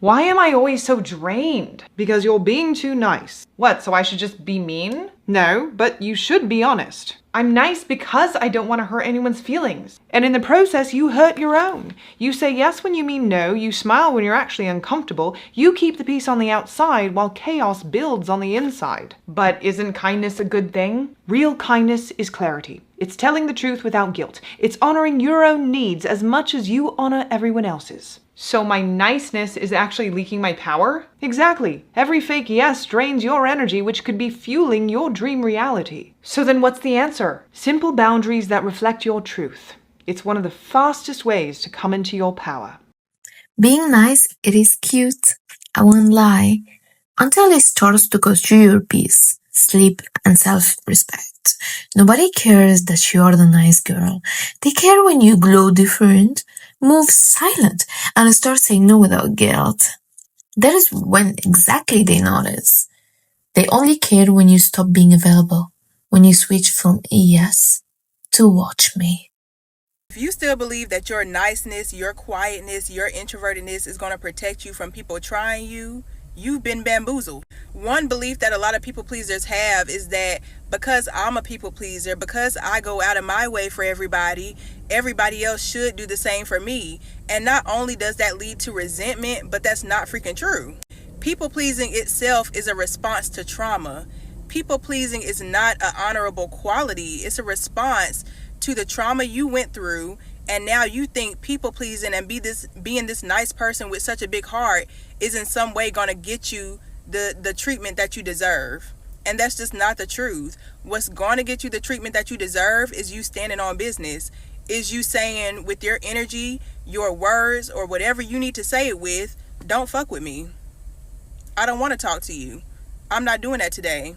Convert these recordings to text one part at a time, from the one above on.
Why am I always so drained? Because you're being too nice. What, so I should just be mean? No, but you should be honest. I'm nice because I don't want to hurt anyone's feelings. And in the process, you hurt your own. You say yes when you mean no, you smile when you're actually uncomfortable, you keep the peace on the outside while chaos builds on the inside. But isn't kindness a good thing? Real kindness is clarity. It's telling the truth without guilt. It's honoring your own needs as much as you honor everyone else's. So my niceness is actually leaking my power? Exactly. Every fake yes drains your energy, which could be fueling your dream reality. So then what's the answer? Simple boundaries that reflect your truth. It's one of the fastest ways to come into your power. Being nice, it is cute, I won't lie, until it starts to cost you your peace, sleep, and self-respect. Nobody cares that you're the nice girl. They care when you glow different, move silent, and start saying no without guilt. That is when exactly they notice. They only care when you stop being available, when you switch from yes to watch me. If you still believe that your niceness, your quietness, your introvertedness is going to protect you from people trying you, you've been bamboozled. One belief that a lot of people pleasers have is that because I'm a people pleaser, because I go out of my way for everybody else should do the same for me. And not only does that lead to resentment, but that's not freaking true. People pleasing itself is a response to trauma. People pleasing is not an honorable quality. It's a response to the trauma you went through, and now you think people pleasing and being this nice person with such a big heart is in some way going to get you the treatment that you deserve. And that's just not the truth. What's going to get you the treatment that you deserve is you standing on business, is you saying with your energy, your words, or whatever you need to say it with, don't fuck with me. I don't want to talk to you. I'm not doing that today.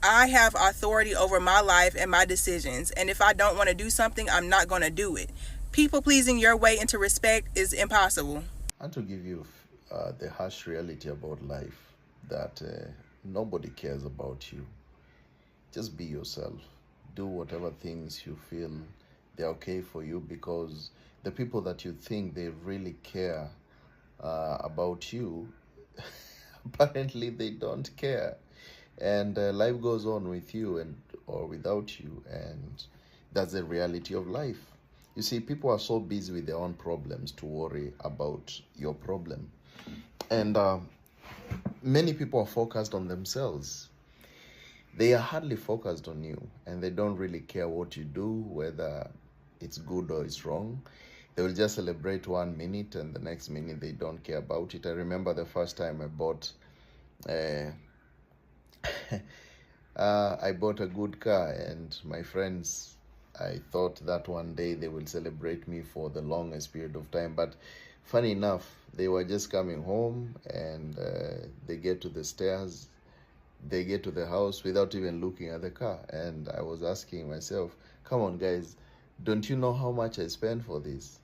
I have authority over my life and my decisions. And if I don't want to do something, I'm not going to do it. People pleasing your way into respect is impossible. And to give you the harsh reality about life, that nobody cares about you. Just be yourself. Do whatever things you feel they're okay for you, because the people that you think they really care about you, apparently they don't care. And life goes on with you and or without you, and that's the reality of life. You see, people are so busy with their own problems to worry about your problem, and many people are focused on themselves. They are hardly focused on you, and they don't really care what you do, whether it's good or it's wrong. They will just celebrate 1 minute, and the next minute they don't care about it. I remember the first time I bought I bought a good car, and my friends, I thought that one day they will celebrate me for the longest period of time. But funny enough, they were just coming home, and they get to the stairs, they get to the house without even looking at the car. And I was asking myself, come on guys, don't you know how much I spent for this?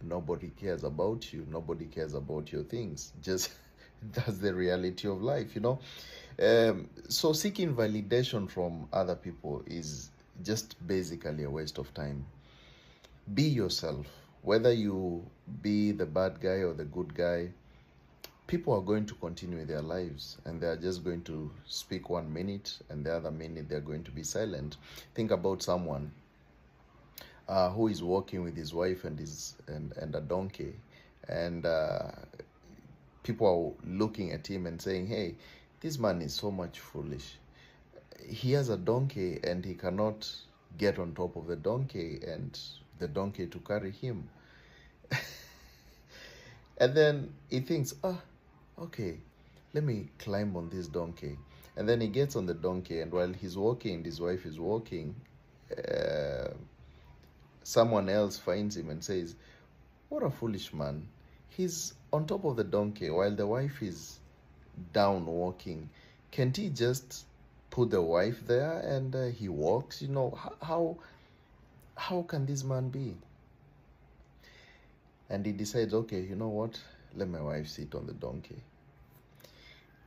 Nobody cares about you. Nobody cares about your things. Just that's the reality of life, you know. So seeking validation from other people is just basically a waste of time. Be yourself. Whether you be the bad guy or the good guy, people are going to continue their lives, and they are just going to speak 1 minute, and the other minute they're going to be silent. Think about someone who is walking with his wife and a donkey, and people are looking at him and saying, hey, this man is so much foolish. He has a donkey and he cannot get on top of the donkey and the donkey to carry him. And then he thinks, okay, let me climb on this donkey. And then he gets on the donkey, and while he's walking, his wife is walking, someone else finds him and says, what a foolish man. He's on top of the donkey while the wife is down walking. Can't he just put the wife there and he walks? You know, how can this man be? And he decides, okay, you know what? Let my wife sit on the donkey.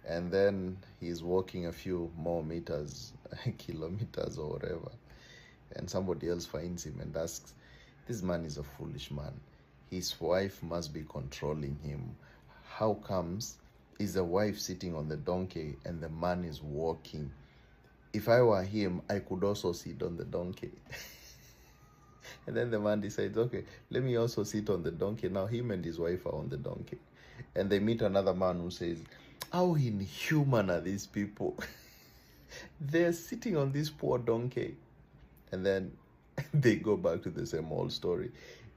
And then he's walking a few more meters, kilometers or whatever. And somebody else finds him and asks, this man is a foolish man. His wife must be controlling him. how comes is the wife sitting on the donkey and the man is walking? If I were him, I could also sit on the donkey. And then the man decides, okay, let me also sit on the donkey. Now him and his wife are on the donkey. And they meet another man who says, how inhuman are these people? They're sitting on this poor donkey. And then they go back to the same old story.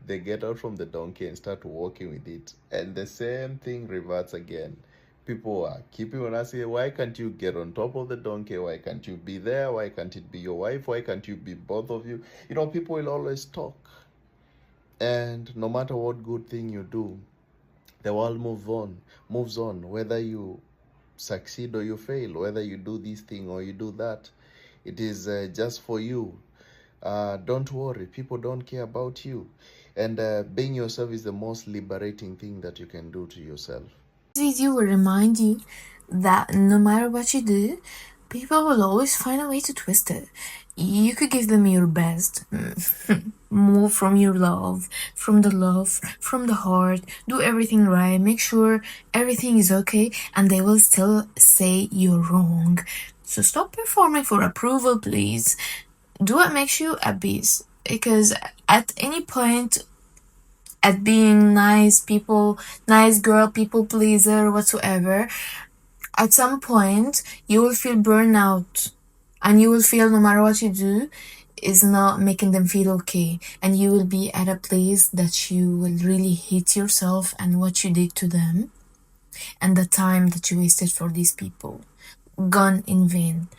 They get out from the donkey and start walking with it. And the same thing reverts again. People are keeping on asking, why can't you get on top of the donkey? Why can't you be there? Why can't it be your wife? Why can't you be both of you? You know, people will always talk. And no matter what good thing you do, the world moves on. Whether you succeed or you fail, whether you do this thing or you do that, it is just for you. Don't worry, people don't care about you. And being yourself is the most liberating thing that you can do to yourself. This video will remind you that no matter what you do, people will always find a way to twist it. You could give them your best, move from your love, from the heart, do everything right, make sure everything is okay, and they will still say you're wrong. So stop performing for approval, please. Do what makes you at peace, because at any point, at being nice girl, people pleaser, whatsoever, at some point you will feel burnout, and you will feel no matter what you do is not making them feel okay, and you will be at a place that you will really hate yourself and what you did to them, and the time that you wasted for these people, gone in vain.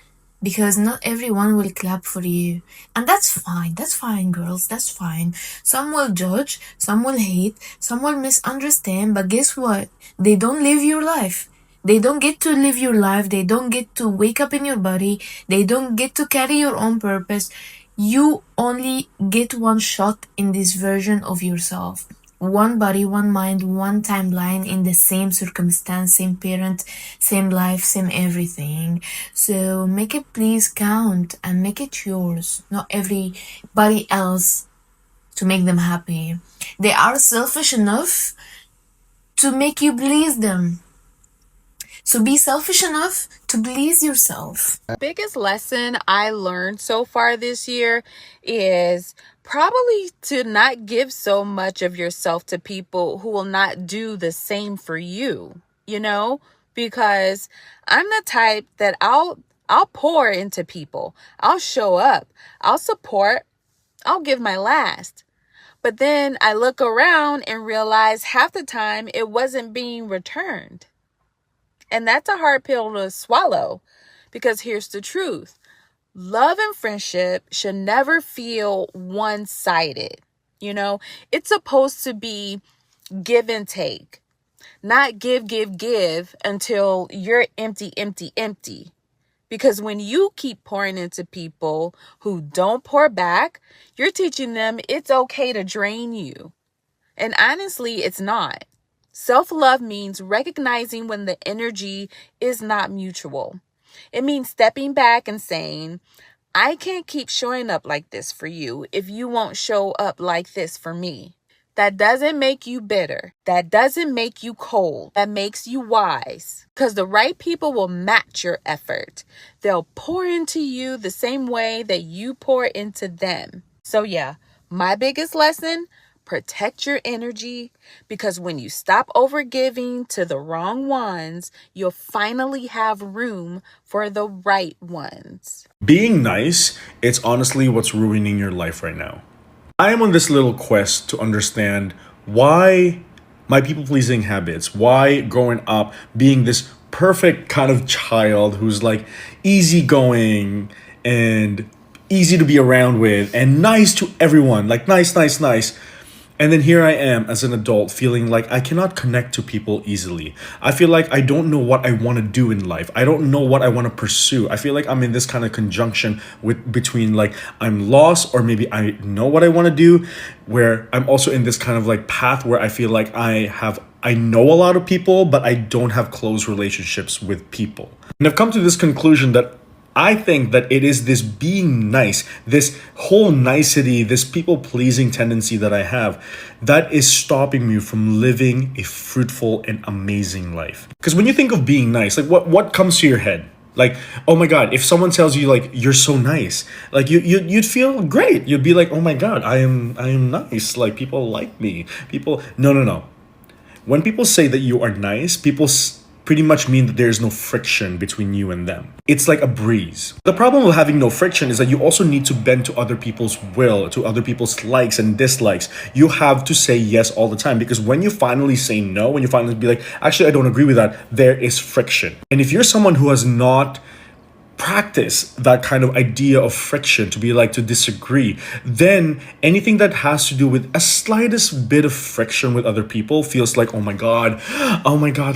Because not everyone will clap for you. And that's fine, girls, that's fine. Some will judge, some will hate, some will misunderstand, but guess what? They don't live your life. They don't get to live your life. They don't get to wake up in your body. They don't get to carry your own purpose. You only get one shot in this version of yourself. One body, one mind, one timeline in the same circumstance, same parent, same life, same everything. So make it please count and make it yours, not everybody else, to make them happy. They are selfish enough to make you please them. So be selfish enough to please yourself. Biggest lesson I learned so far this year is probably to not give so much of yourself to people who will not do the same for you, because I'm the type that I'll pour into people. I'll show up, I'll support, I'll give my last. But then I look around and realize half the time it wasn't being returned. And that's a hard pill to swallow, because here's the truth. Love and friendship should never feel one-sided. It's supposed to be give and take, not give until you're empty. Because when you keep pouring into people who don't pour back, you're teaching them it's okay to drain you. And honestly, it's not. Self-love means recognizing when the energy is not mutual. It means stepping back and saying, I can't keep showing up like this for you if you won't show up like this for me. That doesn't make you bitter. That doesn't make you cold. That makes you wise. Because the right people will match your effort. They'll pour into you the same way that you pour into them. So yeah, my biggest lesson, protect your energy, because when you stop overgiving to the wrong ones, you'll finally have room for the right ones. Being nice, it's honestly what's ruining your life right now. I am on this little quest to understand why my people-pleasing habits, why growing up being this perfect kind of child who's like easygoing and easy to be around with and nice to everyone, like nice. And then here I am as an adult feeling like I cannot connect to people easily. I feel like I don't know what I want to do in life. I don't know what I want to pursue. I feel like I'm in this kind of conjunction between like I'm lost, or maybe I know what I want to do, where I'm also in this kind of like path where I feel like I know a lot of people, but I don't have close relationships with people. And I've come to this conclusion that I think that it is this being nice, this whole nicety, this people-pleasing tendency that I have, that is stopping me from living a fruitful and amazing life. Because when you think of being nice, like what comes to your head? Like, oh my God, if someone tells you like you're so nice, like you'd feel great. You'd be like, oh my God, I am nice. Like people like me. People, no. When people say that you are nice, pretty much mean that there's no friction between you and them. It's like a breeze. The problem with having no friction is that you also need to bend to other people's will, to other people's likes and dislikes. You have to say yes all the time, because when you finally say no, when you finally be like, actually, I don't agree with that, there is friction. And if you're someone who has not practice that kind of idea of friction, to be like to disagree, then anything that has to do with a slightest bit of friction with other people feels like, oh my god,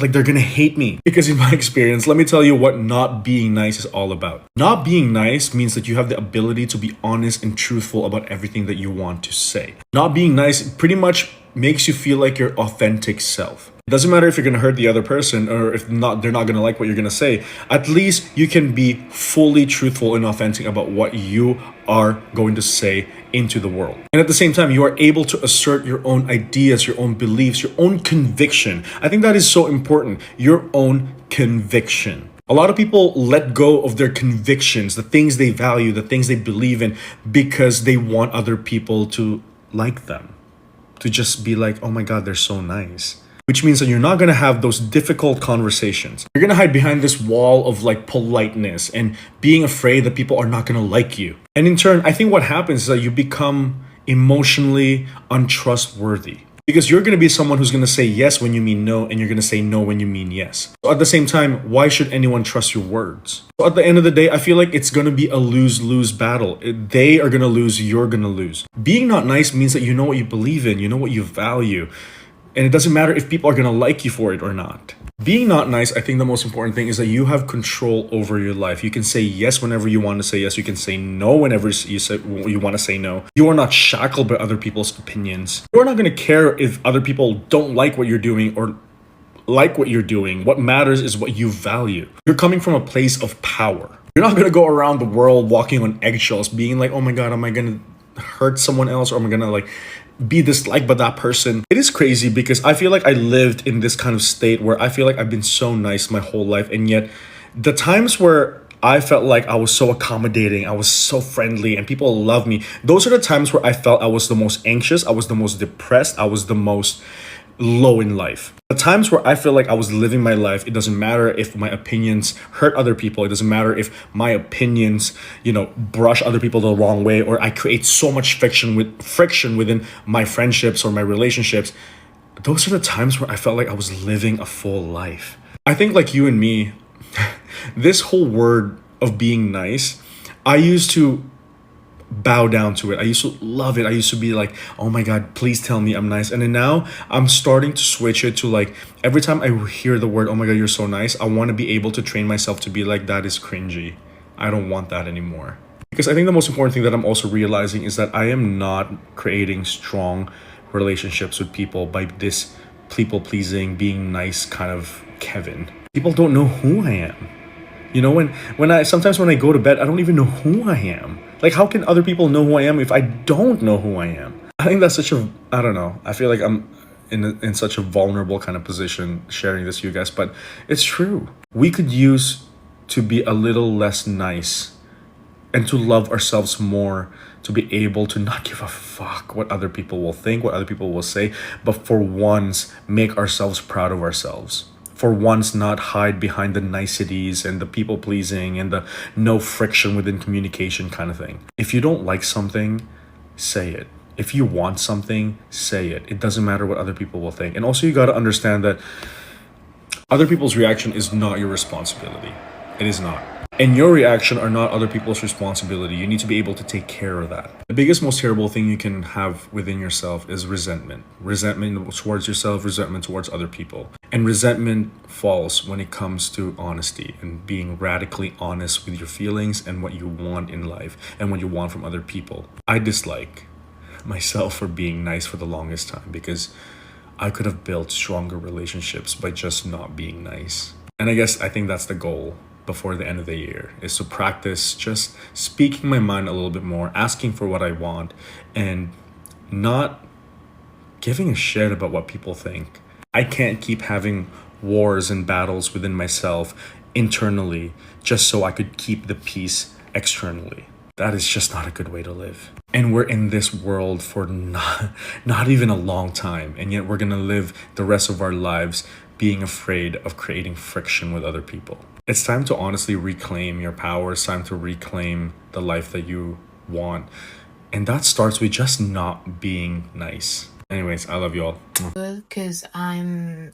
like they're gonna hate me. Because in my experience, let me tell you what not being nice is all about. Not being nice means that you have the ability to be honest and truthful about everything that you want to say. Not being nice pretty much makes you feel like your authentic self. It doesn't matter if you're going to hurt the other person, or if not, they're not going to like what you're going to say. At least you can be fully truthful and authentic about what you are going to say into the world. And at the same time, you are able to assert your own ideas, your own beliefs, your own conviction. I think that is so important. Your own conviction. A lot of people let go of their convictions, the things they value, the things they believe in, because they want other people to like them. To just be like, oh my god, they're so nice. Which means that you're not going to have those difficult conversations. You're going to hide behind this wall of like politeness and being afraid that people are not going to like you. And in turn, I think what happens is that you become emotionally untrustworthy. Because you're going to be someone who's going to say yes when you mean no, and you're going to say no when you mean yes. So at the same time, why should anyone trust your words? So at the end of the day, I feel like it's going to be a lose-lose battle. They are going to lose, you're going to lose. Being not nice means that you know what you believe in, you know what you value. And it doesn't matter if people are going to like you for it or not. Being not nice, I think the most important thing is that you have control over your life. You can say yes whenever you want to say yes. You can say no whenever you want to say no. You are not shackled by other people's opinions. You're not going to care if other people don't like what you're doing or like what you're doing. What matters is what you value. You're coming from a place of power. You're not going to go around the world walking on eggshells being like, oh my god, am I going to hurt someone else, or am I going to like be disliked by that person? It is crazy because I feel like I lived in this kind of state where I feel like I've been so nice my whole life, and yet the times where I felt like I was so accommodating, I was so friendly, and people loved me, those are the times where I felt I was the most anxious, I was the most depressed, I was the most low in life. The times where I feel like I was living my life, it doesn't matter if my opinions hurt other people, it doesn't matter if my opinions, brush other people the wrong way, or I create so much friction within my friendships or my relationships. Those are the times where I felt like I was living a full life. I think like you and me, this whole word of being nice, I used to bow down to it. I used to love it. I used to be like, oh my god, please tell me I'm nice. And then now I'm starting to switch it to like, every time I hear the word, oh my god, you're so nice, I want to be able to train myself to be like, that is cringy. I don't want that anymore. Because I think the most important thing that I'm also realizing is that I am not creating strong relationships with people by this people-pleasing, being nice kind of Kevin. People don't know who I am. When I go to bed, I don't even know who I am. Like, how can other people know who I am if I don't know who I am? I think that's I don't know. I feel like I'm in such a vulnerable kind of position sharing this with you guys, but it's true. We could use to be a little less nice and to love ourselves more, to be able to not give a fuck what other people will think, what other people will say, but for once, make ourselves proud of ourselves. For once, not hide behind the niceties and the people pleasing and the no friction within communication kind of thing. If you don't like something, say it. If you want something, say it. It doesn't matter what other people will think. And also you got to understand that other people's reaction is not your responsibility. It is not. And your reaction are not other people's responsibility. You need to be able to take care of that. The biggest, most terrible thing you can have within yourself is resentment. Resentment towards yourself, resentment towards other people. And resentment falls when it comes to honesty and being radically honest with your feelings and what you want in life and what you want from other people. I dislike myself for being nice for the longest time because I could have built stronger relationships by just not being nice. And I think that's the goal. before the end of the year is to practice just speaking my mind a little bit more, asking for what I want, and not giving a shit about what people think. I can't keep having wars and battles within myself internally just so I could keep the peace externally. That is just not a good way to live. And we're in this world for not even a long time, and yet we're gonna live the rest of our lives being afraid of creating friction with other people. It's time to honestly reclaim your power. It's time to reclaim the life that you want. And that starts with just not being nice. Anyways, I love you all. Because I'm,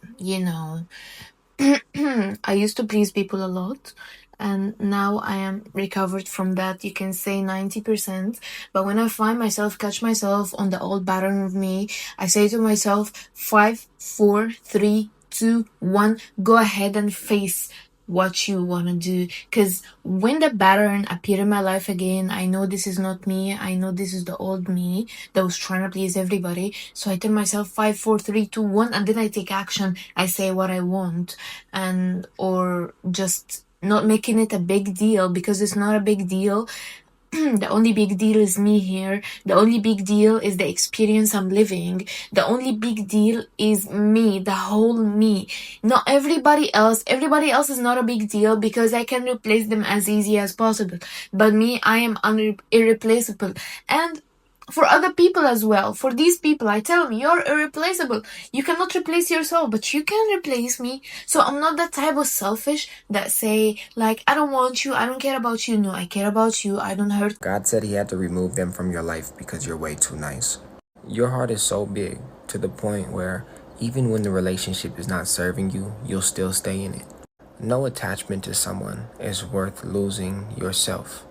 I used to please people a lot, and now I am recovered from that. You can say 90%. But when I catch myself on the old pattern of me, I say to myself, 5, 4, 3, 2, 1, go ahead and face what you want to do. Because when the pattern appeared in my life again, I know this is not me. I know this is the old me that was trying to please everybody. So I tell myself 5, 4, 3, 2, 1, and then I take action. I say what I want, or just not making it a big deal, because it's not a big deal. The only big deal is me here. The only big deal is the experience I'm living. The only big deal is me, the whole me. Not everybody else. Everybody else is not a big deal because I can replace them as easy as possible. But me, I am irreplaceable. And for other people as well. For these people, I tell them, you're irreplaceable. You cannot replace yourself, but you can replace me. So I'm not that type of selfish that say, like, I don't want you, I don't care about you. No, I care about you, I don't hurt. God said he had to remove them from your life because you're way too nice. Your heart is so big to the point where even when the relationship is not serving you, you'll still stay in it. No attachment to someone is worth losing yourself.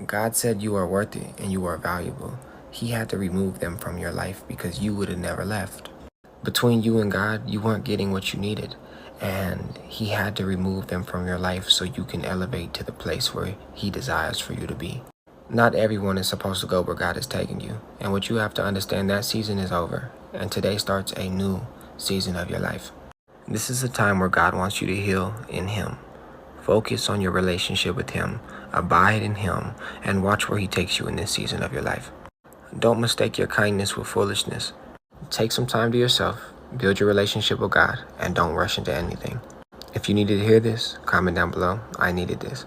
God said you are worth it and you are valuable. He had to remove them from your life because you would have never left. Between you and God, you weren't getting what you needed, and he had to remove them from your life so you can elevate to the place where he desires for you to be. Not everyone is supposed to go where God is taking you, and what you have to understand, that season is over, and today starts a new season of your life. This is a time where God wants you to heal in him. Focus on your relationship with him, abide in him, and watch where he takes you in this season of your life. Don't mistake your kindness with foolishness. Take some time to yourself, build your relationship with God, and don't rush into anything. If you needed to hear this, comment down below. I needed this.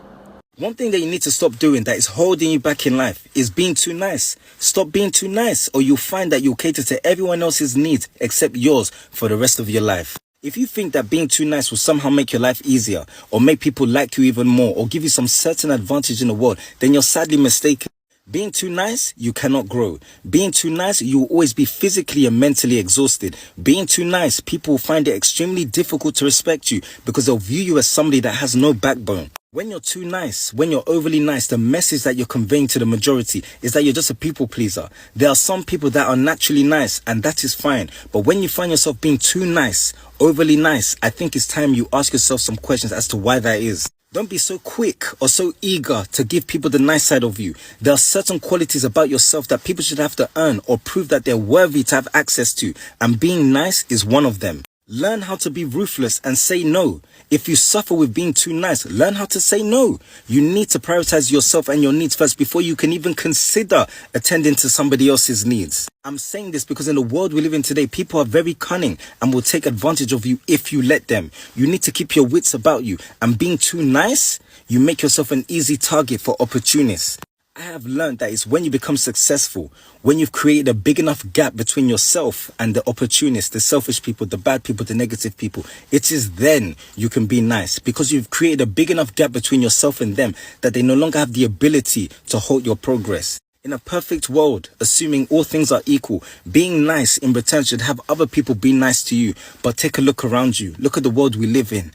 One thing that you need to stop doing that is holding you back in life is being too nice. Stop being too nice, or you'll find that you'll cater to everyone else's needs except yours for the rest of your life. If you think that being too nice will somehow make your life easier, or make people like you even more, or give you some certain advantage in the world, then you're sadly mistaken. Being too nice, you cannot grow. Being too nice, you will always be physically and mentally exhausted. Being too nice, people will find it extremely difficult to respect you because they'll view you as somebody that has no backbone. When you're too nice, when you're overly nice, the message that you're conveying to the majority is that you're just a people pleaser. There are some people that are naturally nice, and that is fine. But when you find yourself being too nice, overly nice, I think it's time you ask yourself some questions as to why that is. Don't be so quick or so eager to give people the nice side of you. There are certain qualities about yourself that people should have to earn or prove that they're worthy to have access to, and being nice is one of them. Learn how to be ruthless and say no. If you suffer with being too nice, learn how to say no. You need to prioritize yourself and your needs first before you can even consider attending to somebody else's needs. I'm saying this because in the world we live in today, people are very cunning and will take advantage of you if you let them. You need to keep your wits about you, and being too nice, you make yourself an easy target for opportunists. I have learned that it's when you become successful, when you've created a big enough gap between yourself and the opportunists, the selfish people, the bad people, the negative people. It is then you can be nice, because you've created a big enough gap between yourself and them that they no longer have the ability to halt your progress. In a perfect world, assuming all things are equal, being nice in return should have other people be nice to you. But take a look around you. Look at the world we live in.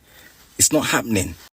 It's not happening.